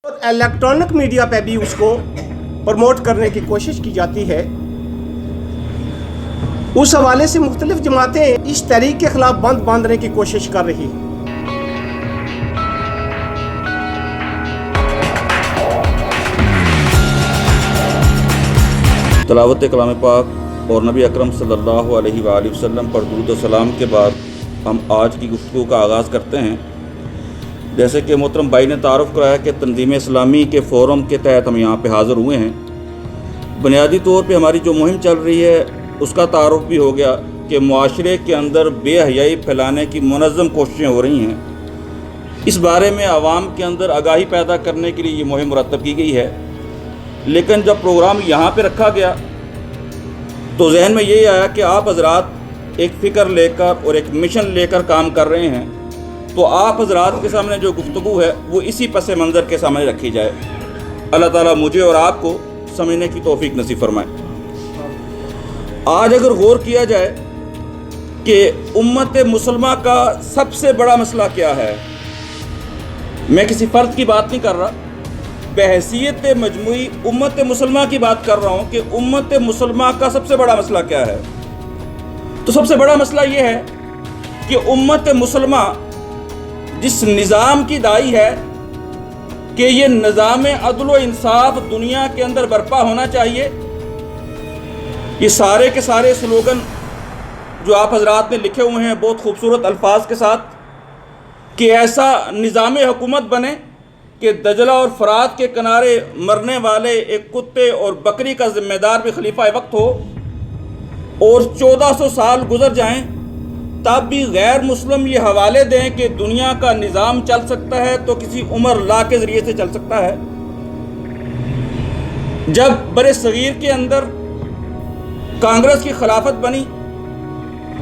اور electronic media پہ بھی اس کو پروموٹ کرنے کی کوشش کی جاتی ہے۔ اس حوالے سے مختلف جماعتیں اس تحریک کے خلاف بند باندھنے کی کوشش کر رہی ہیں۔ تلاوت کلام پاک اور نبی اکرم صلی اللہ علیہ وآلہ وسلم پر درود و سلام کے بعد ہم آج کی گفتگو کا آغاز کرتے ہیں۔ جیسے کہ محترم بھائی نے تعارف کرایا کہ تنظیم اسلامی کے فورم کے تحت ہم یہاں پہ حاضر ہوئے ہیں۔ بنیادی طور پہ ہماری جو مہم چل رہی ہے اس کا تعارف بھی ہو گیا کہ معاشرے کے اندر بے حیائی پھیلانے کی منظم کوششیں ہو رہی ہیں۔ اس بارے میں عوام کے اندر آگاہی پیدا کرنے کے لیے یہ مہم مرتب کی گئی ہے۔ لیکن جب پروگرام یہاں پہ رکھا گیا تو ذہن میں یہی آیا کہ آپ حضرات ایک فکر لے کر اور ایک مشن لے کر کام کر رہے ہیں، تو آپ حضرات کے سامنے جو گفتگو ہے وہ اسی پس منظر کے سامنے رکھی جائے۔ اللہ تعالیٰ مجھے اور آپ کو سمجھنے کی توفیق نصیب فرمائے۔ آج اگر غور کیا جائے کہ امت مسلمہ کا سب سے بڑا مسئلہ کیا ہے، میں کسی فرد کی بات نہیں کر رہا، بحیثیت مجموعی امت مسلمہ کی بات کر رہا ہوں کہ امت مسلمہ کا سب سے بڑا مسئلہ کیا ہے۔ تو سب سے بڑا مسئلہ یہ ہے کہ امت مسلمہ جس نظام کی داعی ہے کہ یہ نظام عدل و انصاف دنیا کے اندر برپا ہونا چاہیے، یہ سارے کے سارے سلوگن جو آپ حضرات نے لکھے ہوئے ہیں بہت خوبصورت الفاظ کے ساتھ کہ ایسا نظام حکومت بنے کہ دجلہ اور فرات کے کنارے مرنے والے ایک کتے اور بکری کا ذمہ دار بھی خلیفہ وقت ہو، اور 1400 سال گزر جائیں تب بھی غیر مسلم یہ حوالے دیں کہ دنیا کا نظام چل سکتا ہے تو کسی عمر لا کے ذریعے سے چل سکتا ہے۔ جب بر صغیر کے اندر کانگریس کی خلافت بنی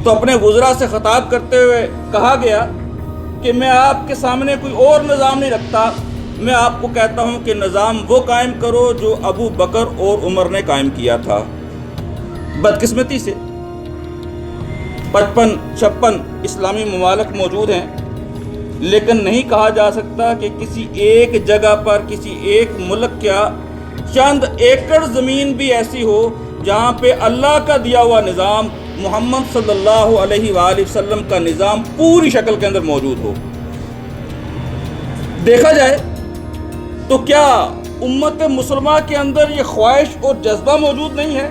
تو اپنے وزراء سے خطاب کرتے ہوئے کہا گیا کہ میں آپ کے سامنے کوئی اور نظام نہیں رکھتا، میں آپ کو کہتا ہوں کہ نظام وہ قائم کرو جو ابو بکر اور عمر نے قائم کیا تھا۔ بدقسمتی سے 55-56 اسلامی ممالک موجود ہیں، لیکن نہیں کہا جا سکتا کہ کسی ایک جگہ پر کسی ایک ملک کیا چند ایکڑ زمین بھی ایسی ہو جہاں پہ اللہ کا دیا ہوا نظام، محمد صلی اللہ علیہ وآلہ وسلم کا نظام پوری شکل کے اندر موجود ہو۔ دیکھا جائے تو کیا امت مسلمہ کے اندر یہ خواہش اور جذبہ موجود نہیں ہے؟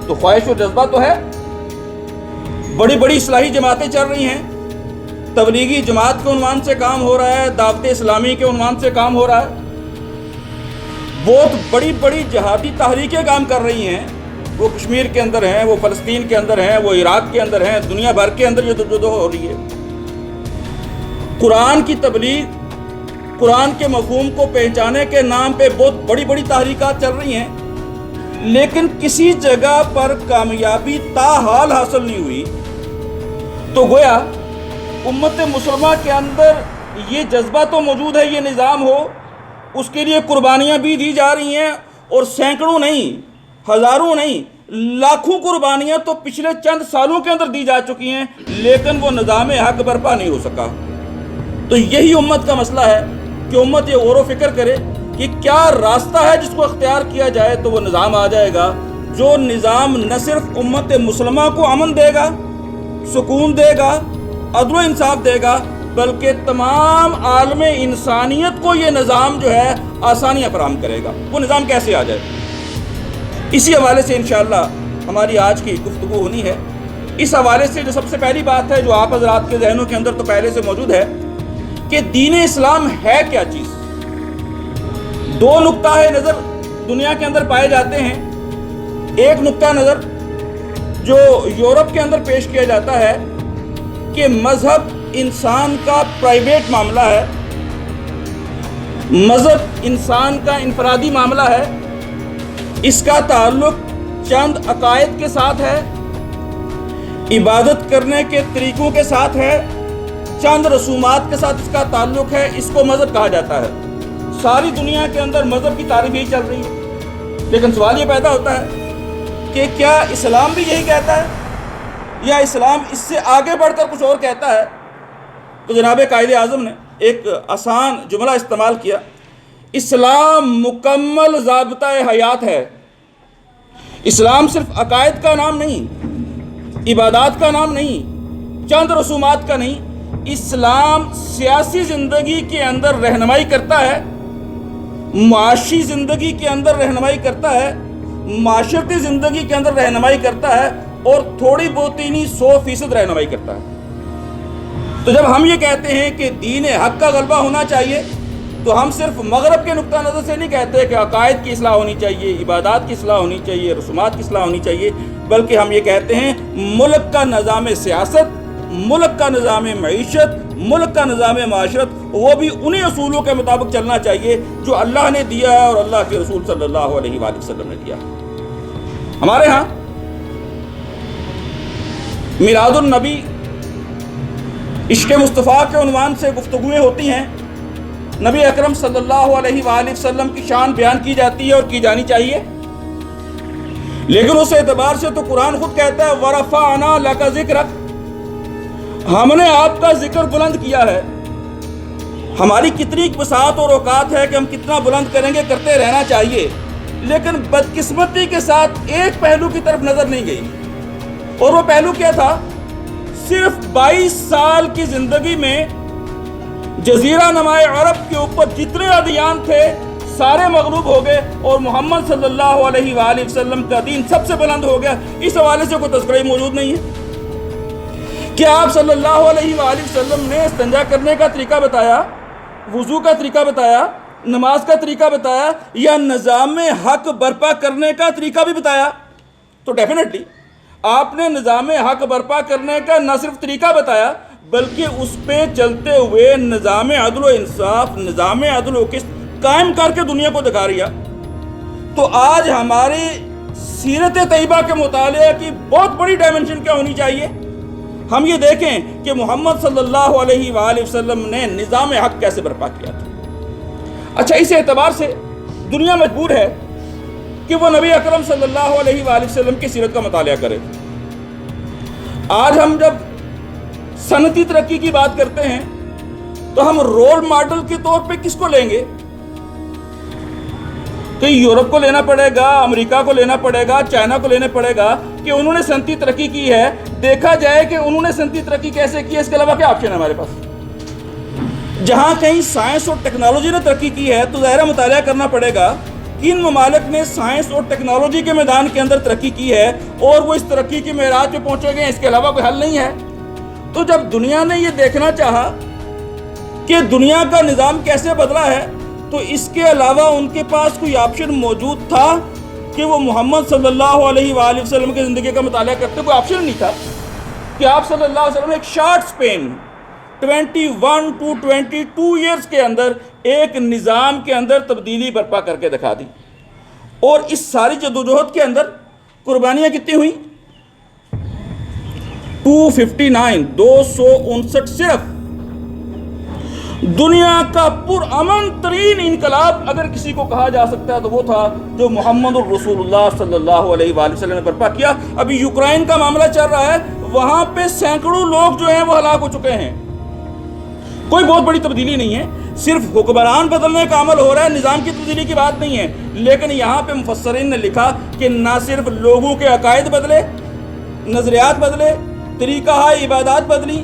تو خواہش اور جذبہ تو ہے۔ بڑی بڑی اصلاحی جماعتیں چل رہی ہیں، تبلیغی جماعت کے عنوان سے کام ہو رہا ہے، دعوت اسلامی کے عنوان سے کام ہو رہا ہے، بہت بڑی بڑی جہادی تحریکیں کام کر رہی ہیں، وہ کشمیر کے اندر ہیں، وہ فلسطین کے اندر ہیں، وہ عراق کے اندر ہیں، دنیا بھر کے اندر یہ جدوجہد ہو رہی ہے۔ قرآن کی تبلیغ، قرآن کے مفہوم کو پہچانے کے نام پہ بہت بڑی بڑی تحریکات چل رہی ہیں، لیکن کسی جگہ پر کامیابی تاحال حاصل نہیں ہوئی۔ تو گویا امت مسلمہ کے اندر یہ جذبہ تو موجود ہے، یہ نظام ہو، اس کے لیے قربانیاں بھی دی جا رہی ہیں، اور سینکڑوں نہیں، ہزاروں نہیں، لاکھوں قربانیاں تو پچھلے چند سالوں کے اندر دی جا چکی ہیں، لیکن وہ نظام حق برپا نہیں ہو سکا۔ تو یہی امت کا مسئلہ ہے کہ امت یہ غور و فکر کرے کہ کیا راستہ ہے جس کو اختیار کیا جائے تو وہ نظام آ جائے گا، جو نظام نہ صرف امت مسلمہ کو امن دے گا، سکون دے گا، عدل و انصاف دے گا، بلکہ تمام عالم انسانیت کو یہ نظام جو ہے آسانیاں فراہم کرے گا۔ وہ نظام کیسے آ جائے، اسی حوالے سے انشاءاللہ ہماری آج کی گفتگو ہونی ہے۔ اس حوالے سے جو سب سے پہلی بات ہے جو آپ حضرات کے ذہنوں کے اندر تو پہلے سے موجود ہے کہ دین اسلام ہے کیا چیز۔ دو نقطہ نظر دنیا کے اندر پائے جاتے ہیں۔ ایک نقطہ نظر جو یورپ کے اندر پیش کیا جاتا ہے کہ مذہب انسان کا پرائیویٹ معاملہ ہے، مذہب انسان کا انفرادی معاملہ ہے، اس کا تعلق چند عقائد کے ساتھ ہے، عبادت کرنے کے طریقوں کے ساتھ ہے، چند رسومات کے ساتھ اس کا تعلق ہے، اس کو مذہب کہا جاتا ہے۔ ساری دنیا کے اندر مذہب کی تعریف یہی چل رہی ہے، لیکن سوال یہ پیدا ہوتا ہے کہ کیا اسلام بھی یہی کہتا ہے یا اسلام اس سے آگے بڑھ کر کچھ اور کہتا ہے؟ تو جناب قائد اعظم نے ایک آسان جملہ استعمال کیا اسلام مکمل ضابطہ حیات ہے۔ اسلام صرف عقائد کا نام نہیں، عبادات کا نام نہیں، چند رسومات کا نہیں۔ اسلام سیاسی زندگی کے اندر رہنمائی کرتا ہے، معاشی زندگی کے اندر رہنمائی کرتا ہے، معاشرتی زندگی کے اندر رہنمائی کرتا ہے، اور تھوڑی بہت ہی نہیں 100% رہنمائی کرتا ہے۔ تو جب ہم یہ کہتے ہیں کہ دین حق کا غلبہ ہونا چاہیے، تو ہم صرف مغرب کے نقطہ نظر سے نہیں کہتے کہ عقائد کی اصلاح ہونی چاہیے، عبادات کی اصلاح ہونی چاہیے، رسومات کی اصلاح ہونی چاہیے، بلکہ ہم یہ کہتے ہیں ملک کا نظام سیاست، ملک کا نظام معیشت، ملک کا نظام معاشرت، وہ بھی انہی اصولوں کے مطابق چلنا چاہیے جو اللہ نے دیا ہے اور اللہ کے رسول صلی اللہ علیہ وآلہ وسلم نے دیا۔ ہمارے ہاں میلاد النبی عشق مصطفیٰ کے عنوان سے گفتگویں ہوتی ہیں، نبی اکرم صلی اللہ علیہ وآلہ وسلم کی شان بیان کی جاتی ہے اور کی جانی چاہیے، لیکن اس اعتبار سے تو قرآن خود کہتا ہے وَرَفَعْنَا لَكَ ذِكْرَكَ، ہم نے آپ کا ذکر بلند کیا ہے۔ ہماری کتنی بساط اور اوقات ہے کہ ہم کتنا بلند کریں گے، کرتے رہنا چاہیے، لیکن بدقسمتی کے ساتھ ایک پہلو کی طرف نظر نہیں گئی، اور وہ پہلو کیا تھا؟ صرف 22 سال کی زندگی میں جزیرہ نمائے عرب کے اوپر جتنے ادیان تھے سارے مغلوب ہو گئے، اور محمد صلی اللہ علیہ وآلہ وسلم کا دین سب سے بلند ہو گیا۔ اس حوالے سے کوئی تذکرہ موجود نہیں ہے کہ آپ صلی اللہ علیہ وآلہ وسلم نے استنجا کرنے کا طریقہ بتایا، وضو کا طریقہ بتایا، نماز کا طریقہ بتایا، یا نظام حق برپا کرنے کا طریقہ بھی بتایا؟ تو ڈیفینیٹلی آپ نے نظام حق برپا کرنے کا نہ صرف طریقہ بتایا، بلکہ اس پہ چلتے ہوئے نظام عدل و انصاف، نظام عدل و قسط قائم کر کے دنیا کو دکھا رہا۔ تو آج ہماری سیرت طیبہ کے مطالعے کی بہت بڑی ڈائمنشن کیا ہونی چاہیے؟ ہم یہ دیکھیں کہ محمد صلی اللہ علیہ وآلہ وسلم نے نظام حق کیسے برپا کیا تھا۔ اچھا، اس اعتبار سے دنیا مجبور ہے کہ وہ نبی اکرم صلی اللہ علیہ وآلہ وسلم کی سیرت کا مطالعہ کرے۔ آج ہم جب صنعتی ترقی کی بات کرتے ہیں تو ہم رول ماڈل کے طور پہ کس کو لیں گے؟ کہ یورپ کو لینا پڑے گا، امریکہ کو لینا پڑے گا، چائنا کو لینا پڑے گا کہ انہوں نے صنعتی ترقی کی ہے، دیکھا جائے کہ انہوں نے صنعتی ترقی کیسے کی ہے، اس کے علاوہ کیا آپشن ہے ہمارے پاس؟ جہاں کہیں سائنس اور ٹیکنالوجی نے ترقی کی ہے تو ظاہرہ مطالعہ کرنا پڑے گا کن ممالک نے سائنس اور ٹیکنالوجی کے میدان کے اندر ترقی کی ہے اور وہ اس ترقی کی معراج پہ پہنچے گئے، اس کے علاوہ کوئی حل نہیں ہے۔ تو جب دنیا نے یہ دیکھنا چاہا کہ دنیا کا نظام کیسے بدلا ہے، تو اس کے علاوہ ان کے پاس کوئی آپشن موجود تھا کہ وہ محمد صلی اللہ علیہ وآلہ وسلم کی زندگی کا مطالعہ کرتے؟ کوئی آپشن نہیں تھا کہ آپ صلی اللہ علیہ وسلم نے ایک شارٹ سپین 21 to 22 ایئرز کے اندر ایک نظام کے اندر تبدیلی برپا کر کے دکھا دی۔ اور اس ساری جدوجہد کے اندر قربانیاں کتنی ہوئیں؟ 259 صرف۔ دنیا کا پرامن ترین انقلاب اگر کسی کو کہا جا سکتا ہے تو وہ تھا جو محمد الرسول اللہ صلی اللہ علیہ وآلہ وسلم نے برپا کیا۔ ابھی یوکرائن کا معاملہ چل رہا ہے، وہاں پہ سینکڑوں لوگ جو ہیں وہ ہلاک ہو چکے ہیں۔ کوئی بہت بڑی تبدیلی نہیں ہے، صرف حکمران بدلنے کا عمل ہو رہا ہے، نظام کی تبدیلی کی بات نہیں ہے۔ لیکن یہاں پہ مفسرین نے لکھا کہ نہ صرف لوگوں کے عقائد بدلے، نظریات بدلے، طریقہ عبادات بدلی،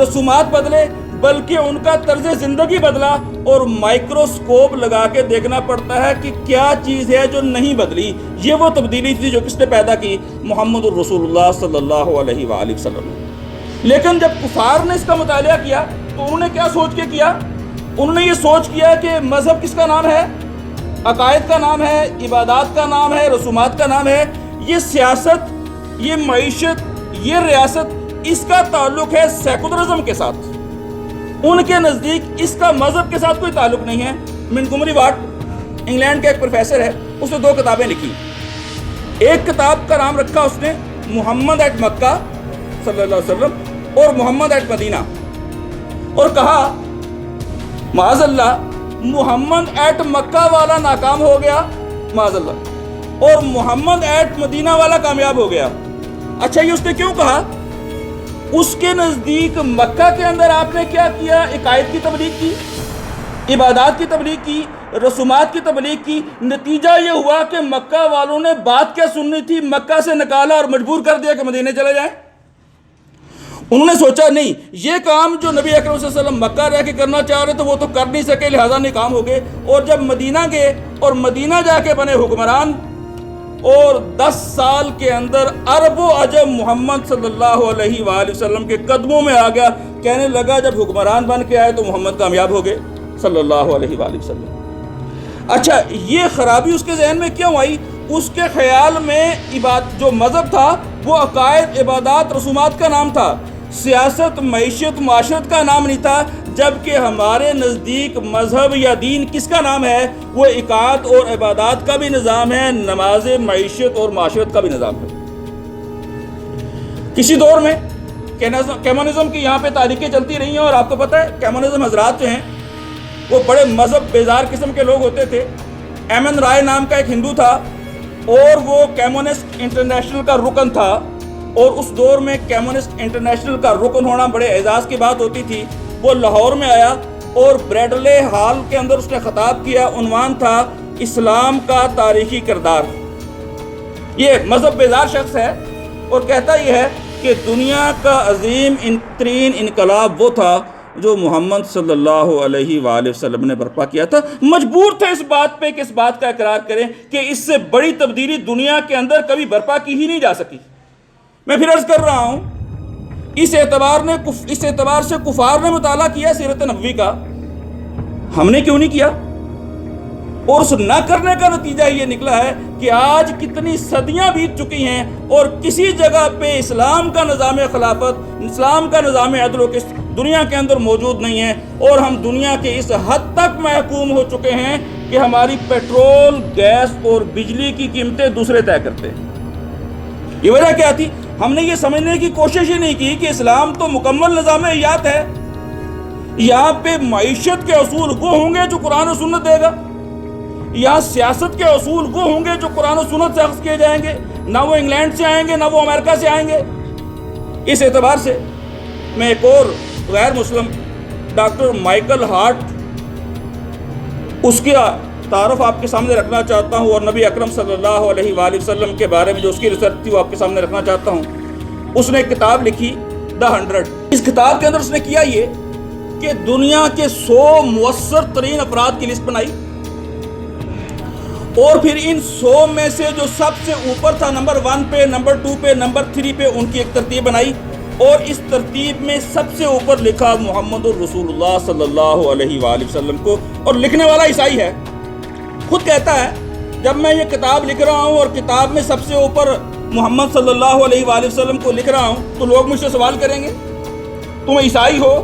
رسومات بدلے، بلکہ ان کا طرز زندگی بدلا، اور مائکروسکوپ لگا کے دیکھنا پڑتا ہے کہ کیا چیز ہے جو نہیں بدلی۔ یہ وہ تبدیلی تھی جو کس نے پیدا کی؟ محمد الرسول اللہ صلی اللہ علیہ وآلہ وسلم نے۔ لیکن جب کفار نے اس کا مطالعہ کیا تو انہوں نے کیا سوچ کے کیا؟ انہوں نے یہ سوچ کیا کہ مذہب کس کا نام ہے؟ عقائد کا نام ہے، عبادات کا نام ہے، رسومات کا نام ہے۔ یہ سیاست، یہ معیشت، یہ ریاست، اس کا تعلق ہے سیکولرزم کے ساتھ۔ ان کے نزدیک اس کا مذہب کے ساتھ کوئی تعلق نہیں ہے۔ منٹگومری واٹ انگلینڈ کا ایک پروفیسر ہے، اس نے 2 کتابیں لکھی۔ ایک کتاب کا نام رکھا اس نے محمد ایٹ مکہ صلی اللہ علیہ وسلم اور محمد ایٹ مدینہ، اور کہا معاذ اللہ محمد ایٹ مکہ والا ناکام ہو گیا معاذ اللہ، اور محمد ایٹ مدینہ والا کامیاب ہو گیا۔ اچھا، یہ اس نے کیوں کہا؟ اس کے نزدیک مکہ کے اندر آپ نے کیا کیا؟ عقائد کی تبلیغ کی، عبادات کی تبلیغ کی، رسومات کی تبلیغ کی، نتیجہ یہ ہوا کہ مکہ والوں نے بات کیا سننی تھی، مکہ سے نکالا اور مجبور کر دیا کہ مدینے چلے جائیں۔ انہوں نے سوچا نہیں، یہ کام جو نبی اکرم صلی اللہ علیہ وسلم مکہ رہ کے کرنا چاہ رہے تو وہ تو کر نہیں سکے، لہٰذا نہیں کام ہو گئے۔ اور جب مدینہ گئے اور مدینہ جا کے بنے حکمران، اور 10 سال کے اندر عرب و عجم محمد صلی اللہ علیہ وآلہ وسلم کے قدموں میں آ گیا۔ کہنے لگا جب حکمران بن کے آئے تو محمد کامیاب ہو گئے صلی اللہ علیہ وآلہ وسلم۔ اچھا، یہ خرابی اس کے ذہن میں کیوں آئی؟ اس کے خیال میں جو مذہب تھا وہ عقائد، عبادات، رسومات کا نام تھا، سیاست، معیشت، معاشرت کا نام نہیں تھا، جبکہ ہمارے نزدیک مذہب یا دین کس کا نام ہے؟ وہ عقائد اور عبادات کا بھی نظام ہے، نماز، معیشت اور معاشرت کا بھی نظام ہے۔ کسی دور میں کیمونزم کی یہاں پہ تاریخیں چلتی رہی ہیں، اور آپ کو پتہ ہے کیمونزم حضرات جو ہیں وہ بڑے مذہب بیزار قسم کے لوگ ہوتے تھے۔ ایم این رائے نام کا ایک ہندو تھا اور وہ کیمونسٹ انٹرنیشنل کا رکن تھا، اور اس دور میں کیمونسٹ انٹرنیشنل کا رکن ہونا بڑے اعزاز کی بات ہوتی تھی۔ وہ لاہور میں آیا اور بریڈلے ہال کے اندر اس نے خطاب کیا، عنوان تھا اسلام کا تاریخی کردار۔ یہ مذہب بیزار شخص ہے اور کہتا یہ ہے کہ دنیا کا عظیم ترین انقلاب وہ تھا جو محمد صلی اللہ علیہ وآلہ وسلم نے برپا کیا تھا۔ مجبور تھے اس بات پہ کہ اس بات کا اقرار کریں کہ اس سے بڑی تبدیلی دنیا کے اندر کبھی برپا کی ہی نہیں جا سکی۔ میں پھر عرض کر رہا ہوں، اس اعتبار سے کفار نے مطالعہ کیا سیرت نبوی کا، ہم نے کیوں نہیں کیا؟ اور اس نہ کرنے کا نتیجہ یہ نکلا ہے کہ آج کتنی صدیاں بیت چکی ہیں اور کسی جگہ پہ اسلام کا نظام خلافت، اسلام کا نظام عدل و قسط دنیا کے اندر موجود نہیں ہے، اور ہم دنیا کے اس حد تک محکوم ہو چکے ہیں کہ ہماری پیٹرول، گیس اور بجلی کی قیمتیں دوسرے طے کرتے ہیں۔ یہ وجہ کیا تھی؟ ہم نے یہ سمجھنے کی کوشش ہی نہیں کی کہ اسلام تو مکمل نظام حیات ہے، یہاں پہ معیشت کے اصول وہ ہوں گے جو قرآن و سنت دے گا، یہاں سیاست کے اصول وہ ہوں گے جو قرآن و سنت سے اخذ کیے جائیں گے، نہ وہ انگلینڈ سے آئیں گے نہ وہ امریکہ سے آئیں گے۔ اس اعتبار سے میں ایک اور غیر مسلم ڈاکٹر مائیکل ہارٹ، اس کا تعارف آپ کے سامنے رکھنا چاہتا ہوں، اور نبی اکرم صلی اللہ علیہ وآلہ وسلم کے بارے میں جو اس کی ریسرچ تھی وہ آپ کے سامنے رکھنا چاہتا ہوں۔ اس نے ایک کتاب لکھی The 100۔ اس کتاب کے اندر اس نے کیا یہ کہ دنیا کے 100 مؤثر ترین افراد کی لسٹ بنائی، اور پھر ان 100 میں سے جو سب سے اوپر تھا، نمبر 1 پہ، نمبر 2 پہ، نمبر 3 پہ، ان کی ایک ترتیب بنائی، اور اس ترتیب میں سب سے اوپر لکھا محمد الرسول اللہ صلی اللہ علیہ وآلہ وسلم کو، اور لکھنے والا عیسائی ہے۔ خود کہتا ہے جب میں یہ کتاب لکھ رہا ہوں اور کتاب میں سب سے اوپر محمد صلی اللہ علیہ وآلہ وسلم کو لکھ رہا ہوں تو لوگ مجھ سے سوال کریں گے تم عیسائی ہو،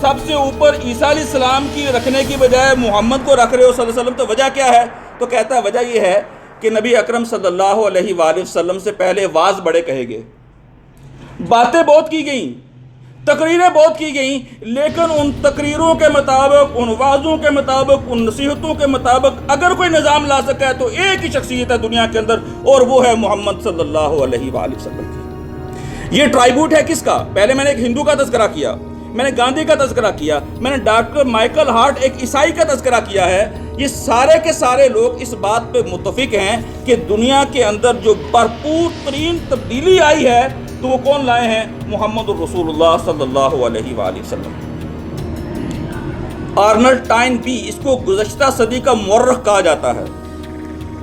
سب سے اوپر عیسیٰ علیہ السلام کی رکھنے کی بجائے محمد کو رکھ رہے ہو صلی اللہ علیہ وسلم، تو وجہ کیا ہے؟ تو کہتا ہے وجہ یہ ہے کہ نبی اکرم صلی اللہ علیہ وآلہ وسلم سے پہلے واعظ بڑے کہے گئے، باتیں بہت کی گئیں، تقریریں بہت کی گئیں، لیکن ان تقریروں کے مطابق، ان وعظوں کے مطابق، ان نصیحتوں کے مطابق اگر کوئی نظام لا سکا ہے تو ایک ہی شخصیت ہے دنیا کے اندر، اور وہ ہے محمد صلی اللہ علیہ وآلہ وسلم کی۔ یہ ٹرائبوٹ ہے کس کا؟ پہلے میں نے ایک ہندو کا تذکرہ کیا، میں نے گاندھی کا تذکرہ کیا، میں نے ڈاکٹر مائیکل ہارٹ ایک عیسائی کا تذکرہ کیا ہے۔ یہ سارے کے سارے لوگ اس بات پہ متفق ہیں کہ دنیا کے اندر جو بھرپور ترین تبدیلی آئی ہے تو وہ کون لائے ہیں؟ محمد الرسول اللہ صلی اللہ علیہ وآلہ وسلم۔ آرنلڈ ٹائن بھی، اس کو گزشتہ صدی کا مورخ کہا جاتا ہے،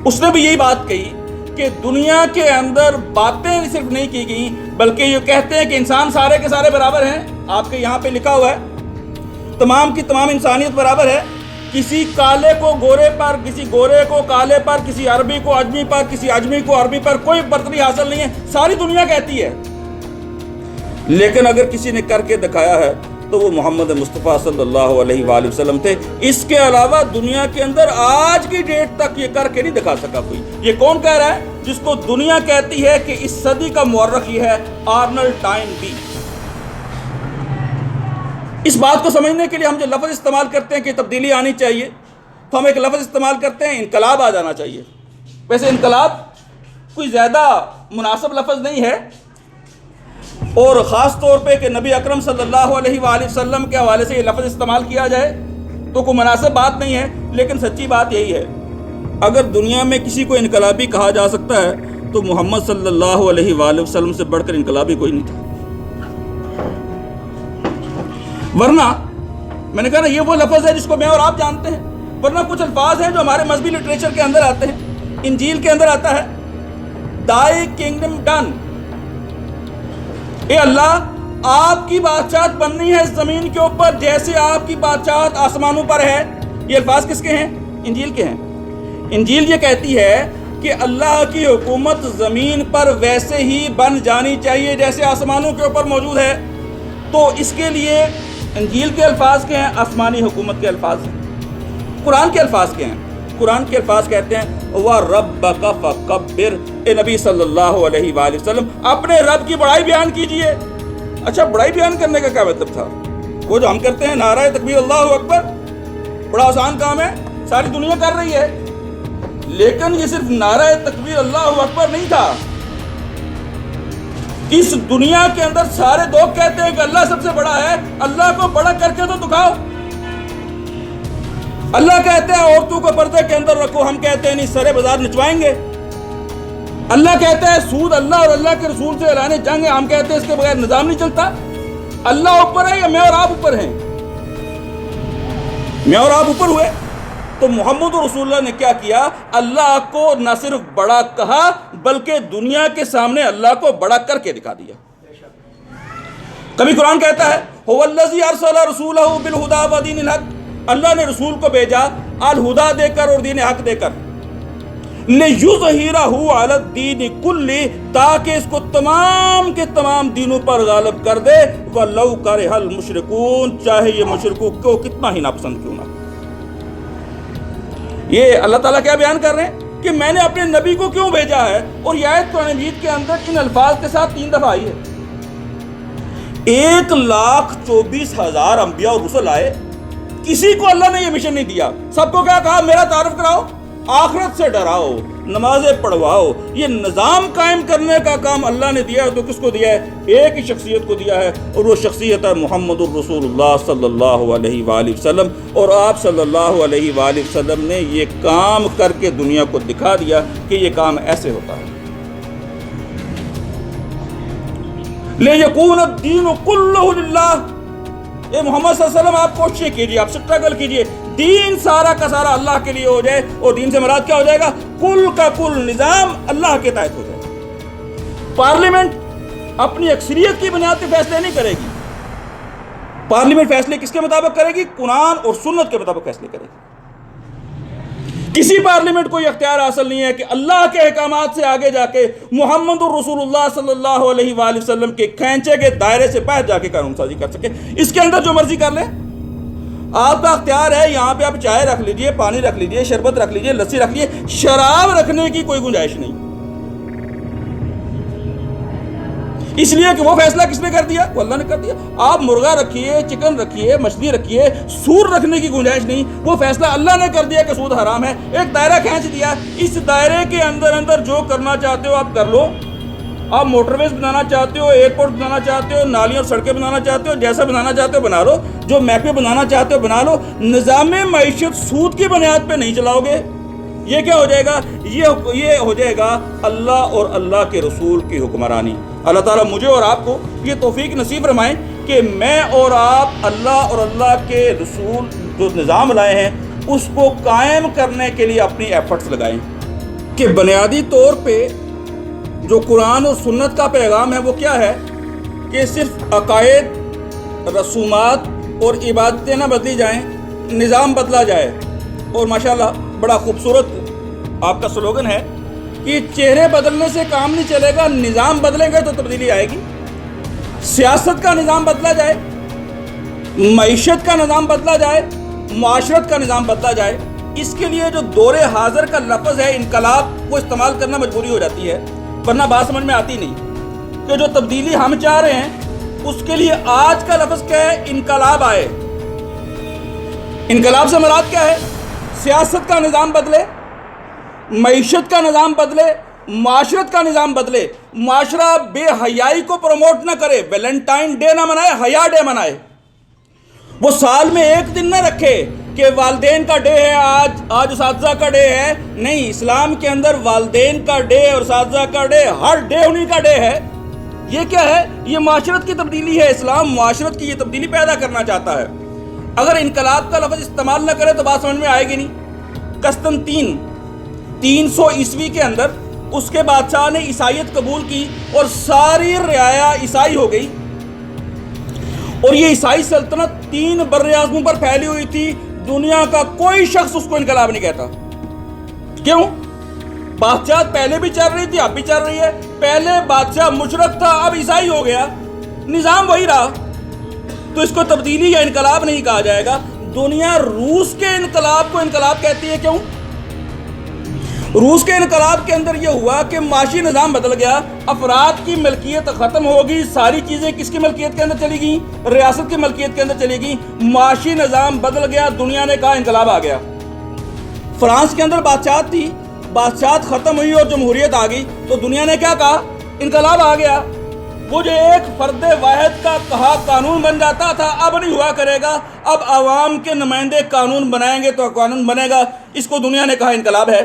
اس نے بھی یہی بات کہی کہ دنیا کے اندر باتیں صرف نہیں کی گئیں بلکہ یہ کہتے ہیں کہ انسان سارے کے سارے برابر ہیں۔ آپ کے یہاں پہ لکھا ہوا ہے تمام کی تمام انسانیت برابر ہے، کسی کالے کو گورے پر، کسی گورے کو کالے پر، کسی عربی کو عجمی پر، کسی عجمی کو عربی پر کوئی برتری حاصل نہیں ہے، ساری دنیا کہتی ہے۔ لیکن اگر کسی نے کر کے دکھایا ہے تو وہ محمد مصطفیٰ صلی اللہ علیہ وآلہ وسلم تھے۔ اس کے علاوہ دنیا کے اندر آج کی ڈیٹ تک یہ کر کے نہیں دکھا سکا کوئی۔ یہ کون کہہ رہا ہے؟ جس کو دنیا کہتی ہے کہ اس صدی کا مورخ یہ ہے، آرنلڈ ٹائن بھی۔ اس بات کو سمجھنے کے لیے ہم جو لفظ استعمال کرتے ہیں کہ تبدیلی آنی چاہیے، تو ہم ایک لفظ استعمال کرتے ہیں انقلاب آ جانا چاہیے۔ ویسے انقلاب کوئی زیادہ مناسب لفظ نہیں ہے، اور خاص طور پہ کہ نبی اکرم صلی اللہ علیہ وآلہ وسلم کے حوالے سے یہ لفظ استعمال کیا جائے تو کوئی مناسب بات نہیں ہے، لیکن سچی بات یہی ہے، اگر دنیا میں کسی کو انقلابی کہا جا سکتا ہے تو محمد صلی اللہ علیہ وآلہ وسلم سے بڑھ کر انقلابی کوئی نہیں تھا۔ ورنہ میں نے کہا نا، یہ وہ لفظ ہے جس کو میں اور آپ جانتے ہیں، ورنہ کچھ الفاظ ہیں جو ہمارے مذہبی لٹریچر کے اندر آتے ہیں۔ انجیل کے اندر آتا ہے دائی کنگڈم ڈن، اے اللہ آپ کی بادشاہت بننی ہے اس زمین کے اوپر جیسے آپ کی بادشاہت آسمانوں پر ہے۔ یہ الفاظ کس کے ہیں؟ انجیل کے ہیں۔ انجیل یہ کہتی ہے کہ اللہ کی حکومت زمین پر ویسے ہی بن جانی چاہیے جیسے آسمانوں کے اوپر موجود ہے۔ تو اس کے لیے انجیل کے الفاظ کے ہیں، آسمانی حکومت کے الفاظ ہیں۔ قرآن کے الفاظ کے ہیں، قرآن کے الفاظ کہتے ہیں وَرَبَّكَ فَكَبِّرْ، اے نبی صلی اللہ علیہ وآلہ وسلم اپنے رب کی بڑائی بیان کیجئے۔ اچھا، بڑائی بیان کرنے کا کیا مطلب تھا؟ وہ جو ہم کرتے ہیں نعرہ تکبیر اللہ اکبر، بڑا آسان کام ہے، ساری دنیا کر رہی ہے، لیکن یہ صرف نعرہ تکبیر اللہ اکبر نہیں تھا۔ اس دنیا کے اندر سارے لوگ کہتے ہیں کہ اللہ سب سے بڑا ہے، اللہ کو بڑا کر کے تو دکھاؤ۔ اللہ کہتے ہیں عورتوں کو پردے کے اندر رکھو، ہم کہتے ہیں نہیں، سرے بازار نچوائیں گے۔ اللہ کہتا ہے سود اللہ اور اللہ کے رسول سے اعلان جنگ ہے، ہم کہتے ہیں اس کے بغیر نظام نہیں چلتا۔ اللہ اوپر ہے یا میں اور آپ اوپر ہیں؟ میں اور آپ اوپر ہوئے۔ تو محمد رسول اللہ نے کیا کیا؟ اللہ کو نہ صرف بڑا کہا بلکہ دنیا کے سامنے اللہ کو بڑا کر کے دکھا دیا۔ کبھی قرآن کہتا ہے هو الذی ارسل رسولہ بالہدی ودین الحق، اللہ نے رسول کو بھیجا الہدا دے کر اور دین حق دے کر، لِیُظْہِرَہُ عَلَى الدِّینِ کُلِّ، تاکہ اس کو تمام کے تمام دینوں پر غالب کر دے، وَلَوْ کَرِہَ الْمُشْرِکُونَ، چاہے یہ مشرکوں کو کتنا ہی ناپسند کیوں نہ۔ یہ اللہ تعالیٰ کیا بیان کر رہے ہیں کہ میں نے اپنے نبی کو کیوں بھیجا ہے، اور یہ آیت قرآن مجید کے اندر ان الفاظ کے ساتھ 3 دفعہ آئی ہے۔ 1,24,000 انبیاء اور رسل آئے، کسی کو اللہ نے یہ مشن نہیں دیا۔ سب کو کیا کہا؟ میرا تعارف کراؤ، آخرت سے ڈراؤ، نمازیں پڑھواؤ۔ یہ نظام قائم کرنے کا کام اللہ نے دیا ہے تو کس کو دیا ہے؟ ایک ہی شخصیت کو دیا ہے، اور وہ شخصیت ہے محمد الرسول اللہ صلی اللہ علیہ وآلہ وسلم۔ اور آپ صلی اللہ علیہ وآلہ وسلم نے یہ کام کر کے دنیا کو دکھا دیا کہ یہ کام ایسے ہوتا ہے۔ لِيَكُونَ الدِّينُ كُلُّهُ لِلَّهِ، اے محمد صلی اللہ علیہ وسلم آپ کوشش کیجئے، آپ سٹرگل کیجئے، دین سارا کا سارا اللہ کے لیے ہو جائے، اور دین سے مراد کیا ہو جائے گا؟ کل کا کل نظام اللہ کے تحت ہو جائے۔ پارلیمنٹ اپنی اکثریت کی بنیاد پہ فیصلے نہیں کرے گی، پارلیمنٹ فیصلے کس کے مطابق کرے گی؟ قرآن اور سنت کے مطابق فیصلے کرے گی۔ کسی پارلیمنٹ کو یہ اختیار حاصل نہیں ہے کہ اللہ کے احکامات سے آگے جا کے محمد الرسول اللہ صلی اللہ علیہ وآلہ وسلم کے کھینچے کے دائرے سے باہر جا کے قانون سازی کر سکے۔ اس کے اندر جو مرضی کر لیں، آپ کا اختیار ہے، یہاں پہ آپ چائے رکھ لیجئے، پانی رکھ لیجئے، شربت رکھ لیجئے، لسی رکھ لیجئے، شراب رکھنے کی کوئی گنجائش نہیں۔ اس لیے کہ وہ فیصلہ کس نے کر دیا؟ وہ اللہ نے کر دیا۔ آپ مرغا رکھیے، چکن رکھیے، مچھلی رکھیے، سور رکھنے کی گنجائش نہیں، وہ فیصلہ اللہ نے کر دیا کہ سود حرام ہے۔ ایک دائرہ کھینچ دیا، اس دائرے کے اندر جو کرنا چاہتے ہو آپ کر لو۔ آپ موٹر ویز بنانا چاہتے ہو، ایئرپورٹ بنانا چاہتے ہو، نالیاں اور سڑکیں بنانا چاہتے ہو، جیسا بنانا چاہتے ہو بنا لو، جو محکمے بنانا چاہتے ہو بنا لو۔ نظام معیشت سود کی بنیاد پہ نہیں چلاؤ گے، یہ کیا ہو جائے گا؟ یہ ہو جائے گا اللہ اور اللہ کے رسول کی حکمرانی۔ اللہ تعالیٰ مجھے اور آپ کو یہ توفیق نصیب فرمائیں کہ میں اور آپ اللہ اور اللہ کے رسول جو نظام لائے ہیں اس کو قائم کرنے کے لیے اپنی ایفرٹس لگائیں، کہ بنیادی طور پہ جو قرآن اور سنت کا پیغام ہے وہ کیا ہے؟ کہ صرف عقائد، رسومات اور عبادتیں نہ بدلی جائیں، نظام بدلا جائے۔ اور ماشاءاللہ بڑا خوبصورت آپ کا سلوگن ہے کہ چہرے بدلنے سے کام نہیں چلے گا، نظام بدلیں گے تو تبدیلی آئے گی۔ سیاست کا نظام بدلا جائے، معیشت کا نظام بدلا جائے، معاشرت کا نظام بدلا جائے۔ اس کے لیے جو دور حاضر کا لفظ ہے انقلاب، وہ استعمال کرنا مجبوری ہو جاتی ہے، ورنہ بات سمجھ میں آتی نہیں کہ جو تبدیلی ہم چاہ رہے ہیں اس کے لیے آج کا لفظ کیا ہے؟ انقلاب آئے۔ انقلاب سے مراد کیا ہے؟ سیاست کا نظام بدلے، معیشت کا نظام بدلے، معاشرت کا نظام بدلے۔ معاشرہ بے حیائی کو پروموٹ نہ کرے، ویلنٹائن ڈے نہ منائے، حیا ڈے منائے۔ وہ سال میں ایک دن نہ رکھے کہ کہ والدین کا ڈے ہے آج اساتذہ کا ڈے ہے. نہیں، اسلام کے اندر والدین کا ڈے اور اساتذہ کا ڈے ہر ڈے انہی کا ڈے ہے. یہ کیا ہے؟ یہ معاشرت کی تبدیلی ہے. اسلام معاشرت کی یہ تبدیلی پیدا کرنا چاہتا ہے. اگر انقلاب کا لفظ استعمال نہ کرے تو بات سمجھ میں آئے گی نہیں. قسطنطین 300 عیسوی کے اندر اس کے بادشاہ نے عیسائیت قبول کی اور ساری رعایا عیسائی ہو گئی. اور یہ عیسائی سلطنت 3 براعظموں پر پھیلی ہوئی تھی. دنیا کا کوئی شخص اس کو انقلاب نہیں کہتا. کیوں؟ بادشاہ پہلے بھی چل رہی تھی، اب بھی چل رہی ہے. پہلے بادشاہ مشرک تھا، اب عیسائی ہو گیا، نظام وہی رہا. تو اس کو تبدیلی یا انقلاب نہیں کہا جائے گا. دنیا روس کے انقلاب کو انقلاب کہتی ہے. کیوں؟ روس کے انقلاب کے اندر یہ ہوا کہ معاشی نظام بدل گیا، افراد کی ملکیت ختم ہوگی، ساری چیزیں کس کی ملکیت کے اندر چلی گئیں؟ ریاست کی ملکیت کے اندر چلی گئیں. معاشی نظام بدل گیا، دنیا نے کہا انقلاب آ گیا. فرانس کے اندر بادشاہت تھی، بادشاہت ختم ہوئی اور جمہوریت آ گئی، تو دنیا نے کیا کہا؟ انقلاب آ گیا. وہ جو ایک فرد واحد کا کہا قانون بن جاتا تھا، اب نہیں ہوا کرے گا. اب عوام کے نمائندے قانون بنائیں گے تو قانون بنے گا. اس کو دنیا نے کہا انقلاب ہے.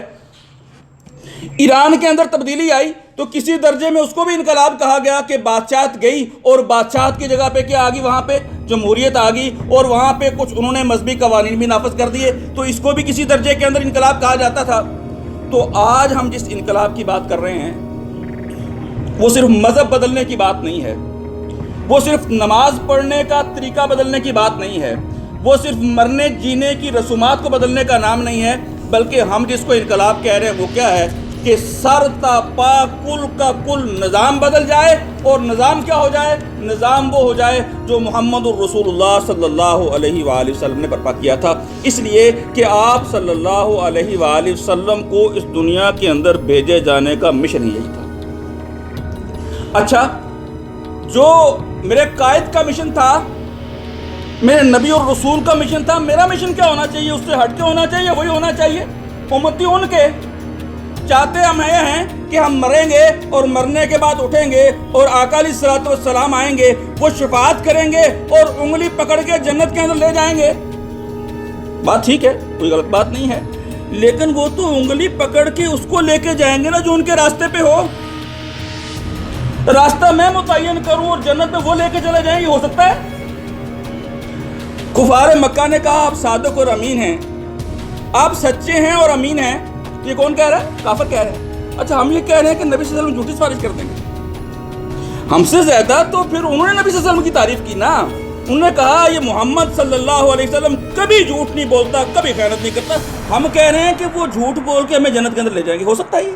ایران کے اندر تبدیلی آئی تو کسی درجے میں اس کو بھی انقلاب کہا گیا کہ بادشاہت گئی اور بادشاہت کی جگہ پہ کیا آ گئی؟ وہاں پہ جمہوریت آ گئی اور وہاں پہ کچھ انہوں نے مذہبی قوانین بھی نافذ کر دیے. تو اس کو بھی کسی درجے کے اندر انقلاب کہا جاتا تھا. تو آج ہم جس انقلاب کی بات کر رہے ہیں وہ صرف مذہب بدلنے کی بات نہیں ہے، وہ صرف نماز پڑھنے کا طریقہ بدلنے کی بات نہیں ہے، وہ صرف مرنے جینے کی رسومات کو بدلنے کا نام نہیں ہے. بلکہ ہم جس کو انقلاب کہہ رہے ہیں وہ کیا ہے؟ کہ سر تا پا کل کا کل نظام بدل جائے. اور نظام کیا ہو جائے؟ نظام وہ ہو جائے جو محمد الرسول اللہ صلی اللہ علیہ وآلہ وسلم نے برپا کیا تھا. اس لیے کہ آپ صلی اللہ علیہ وآلہ وسلم کو اس دنیا کے اندر بھیجے جانے کا مشن ہی یہی تھا. اچھا، جو میرے قائد کا مشن تھا، میرے نبی اور رسول کا مشن تھا، میرا مشن کیا ہونا چاہیے؟ اس سے ہٹ کے ہونا چاہیے؟ وہی ہونا چاہیے. امتی ان کے چاہتے ہم یہ ہیں کہ ہم مریں گے اور مرنے کے بعد اٹھیں گے اور آقا علیہ الصلوۃ والسلام آئیں گے، وہ شفاعت کریں گے اور انگلی پکڑ کے جنت کے اندر لے جائیں گے. بات ٹھیک ہے، کوئی غلط بات نہیں ہے. لیکن وہ تو انگلی پکڑ کے اس کو لے کے جائیں گے نا جو ان کے راستے پہ ہو. راستہ میں متعین کروں اور جنت میں وہ لے کے چلے جائیں، یہ ہو سکتا ہے؟ کفار مکہ نے کہا آپ صادق اور امین ہیں، آپ سچے ہیں اور امین ہیں. یہ کون کہہ رہا ہے؟ کافر کہہ رہے ہیں. اچھا، ہم یہ کہہ رہے ہیں کہ نبی صلی اللہ علیہ وسلم جھوٹی سفارش کر دیں گے. ہم سے زیادہ تو پھر انہوں نے نبی صلی اللہ علیہ وسلم کی تعریف کی نا. انہوں نے کہا یہ محمد صلی اللہ علیہ وسلم کبھی جھوٹ نہیں بولتا، کبھی خیانت نہیں کرتا. ہم کہہ رہے ہیں کہ وہ جھوٹ بول کے ہمیں جنت کے اندر لے جائیں گے. ہو سکتا ہے؟ یہ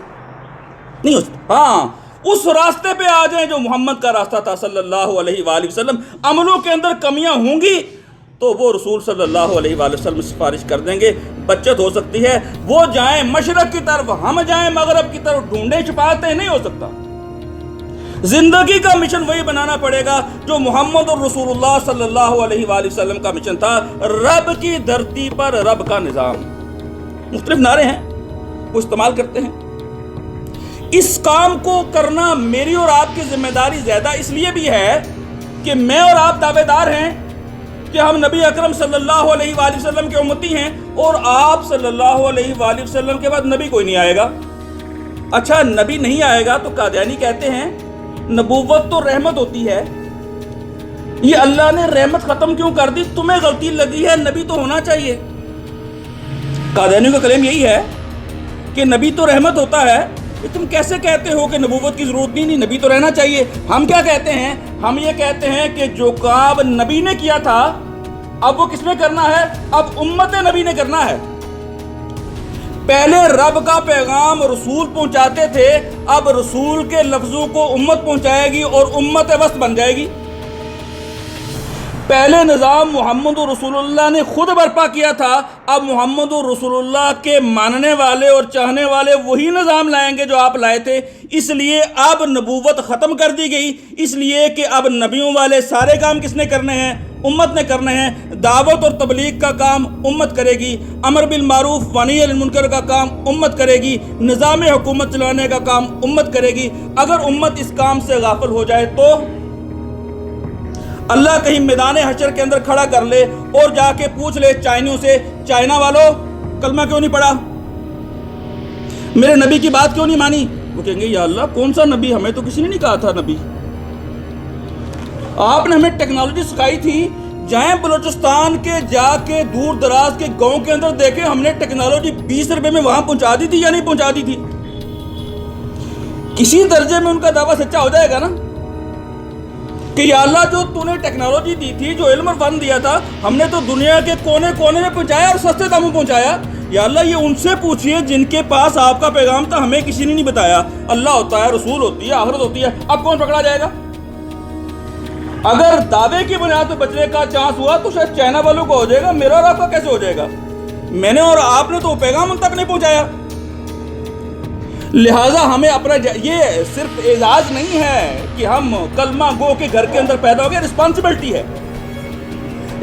نہیں ہو سکتا. ہاں، اس راستے پہ آ جائیں جو محمد کا راستہ تھا صلی اللہ علیہ وآلہ وسلم. عملوں کے اندر کمیاں ہوں گی تو وہ رسول صلی اللہ علیہ وآلہ وسلم سفارش کر دیں گے، بچت ہو سکتی ہے. وہ جائیں مشرق کی طرف، ہم جائیں مغرب کی طرف، ڈھونڈیں چھپاتے نہیں ہو سکتا. زندگی کا مشن وہی بنانا پڑے گا جو محمد الرسول اللہ صلی اللہ علیہ وآلہ وسلم کا مشن تھا. رب کی دھرتی پر رب کا نظام. مختلف نعرے ہیں، وہ استعمال کرتے ہیں. اس کام کو کرنا میری اور آپ کی ذمہ داری زیادہ اس لیے بھی ہے کہ میں اور آپ دعوے دار ہیں کہ ہم نبی اکرم صلی اللہ علیہ وآلہ وسلم کے امتی ہیں اور آپ صلی اللہ علیہ وآلہ وسلم کے بعد نبی کوئی نہیں آئے گا. اچھا، نبی نہیں آئے گا تو قادیانی کہتے ہیں نبوت تو رحمت ہوتی ہے، یہ اللہ نے رحمت ختم کیوں کر دی؟ تمہیں غلطی لگی ہے، نبی تو ہونا چاہیے. قادیانی کا کلام یہی ہے کہ نبی تو رحمت ہوتا ہے، تم کیسے کہتے ہو کہ نبوت کی ضرورت نہیں، نبی تو رہنا چاہیے. ہم کیا کہتے ہیں؟ ہم یہ کہتے ہیں کہ جو کام نبی نے کیا تھا اب وہ کس نے کرنا ہے؟ اب امت نبی نے کرنا ہے. پہلے رب کا پیغام رسول پہنچاتے تھے، اب رسول کے لفظوں کو امت پہنچائے گی اور امت وسط بن جائے گی. پہلے نظام محمد رسول اللہ نے خود برپا کیا تھا، اب محمد رسول اللہ کے ماننے والے اور چاہنے والے وہی نظام لائیں گے جو آپ لائے تھے. اس لیے اب نبوت ختم کر دی گئی، اس لیے کہ اب نبیوں والے سارے کام کس نے کرنے ہیں؟ امت نے کرنے ہیں. دعوت اور تبلیغ کا کام امت کرے گی، امر بالمعروف ونہی عن المنکر کا کام امت کرے گی، نظام حکومت چلانے کا کام امت کرے گی. اگر امت اس کام سے غافل ہو جائے تو اللہ کہیں میدان حشر کے اندر کھڑا کر لے اور جا کے پوچھ لے چائنیوں سے، چائنا والوں کلمہ کیوں نہیں پڑھا، میرے نبی کی بات کیوں نہیں مانی؟ وہ کہیں گے یا اللہ کون سا نبی، ہمیں تو کسی نے نہیں کہا تھا نبی، آپ نے ہمیں ٹیکنالوجی سکھائی تھی، جائیں بلوچستان کے جا کے دور دراز کے گاؤں کے اندر دیکھیں ہم نے ٹیکنالوجی 20 روپے میں وہاں پہنچا دی تھی یا نہیں پہنچا دی تھی؟ کسی درجے میں ان کا دعویٰ سچا ہو جائے گا نا کہ یا اللہ جو تو نے ٹیکنالوجی دی تھی، جو علم اور فن دیا تھا، ہم نے تو دنیا کے کونے کونے میں پہنچایا اور سستے داموں پہنچایا، یا اللہ یہ ان سے پوچھئے جن کے پاس آپ کا پیغام تھا، ہمیں کسی نے نہیں بتایا، اللہ ہوتا ہے، رسول ہوتی ہے، آخرت ہوتی ہے، اب کون پکڑا جائے گا؟ اگر دعوے کی بنیاد پہ بچنے کا چانس ہوا تو شاید چائنا والوں کو ہو جائے گا، میرا اور آپ کا کیسے ہو جائے گا؟ میں نے اور آپ نے تو پیغام ان تک نہیں پہنچایا۔ لہٰذا ہمیں اپنا یہ صرف اعزاز نہیں ہے کہ ہم کلمہ گو کے گھر کے اندر پیدا ہو گئے، رسپانسبلٹی ہے۔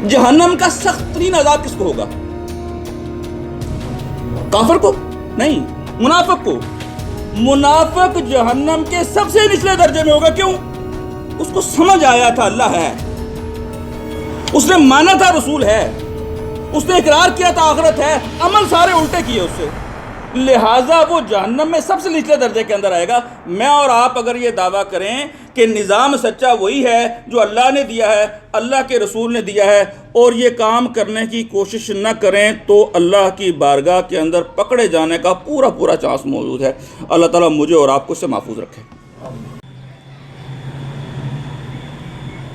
جہنم کا سخت ترین عذاب کس کو ہوگا؟ کافر کو نہیں، منافق کو۔ منافق جہنم کے سب سے نچلے درجے میں ہوگا، کیوں؟ اس کو سمجھ آیا تھا اللہ ہے، اس نے مانا تھا رسول ہے، اس نے اقرار کیا تھا آخرت ہے، عمل سارے الٹے کیے اس سے، لہٰذا وہ جہنم میں سب سے نچلے درجے کے اندر آئے گا۔ میں اور آپ اگر یہ دعویٰ کریں کہ نظام سچا وہی ہے جو اللہ نے دیا ہے، اللہ کے رسول نے دیا ہے، اور یہ کام کرنے کی کوشش نہ کریں تو اللہ کی بارگاہ کے اندر پکڑے جانے کا پورا چانس موجود ہے۔ اللہ تعالیٰ مجھے اور آپ کو اس سے محفوظ رکھے۔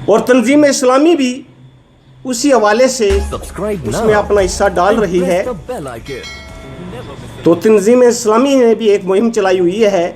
اور تنظیم اسلامی بھی اسی حوالے سے اس میں اپنا حصہ ڈال رہی ہے۔ تو تنظیم اسلامی نے بھی ایک مہم چلائی ہوئی ہے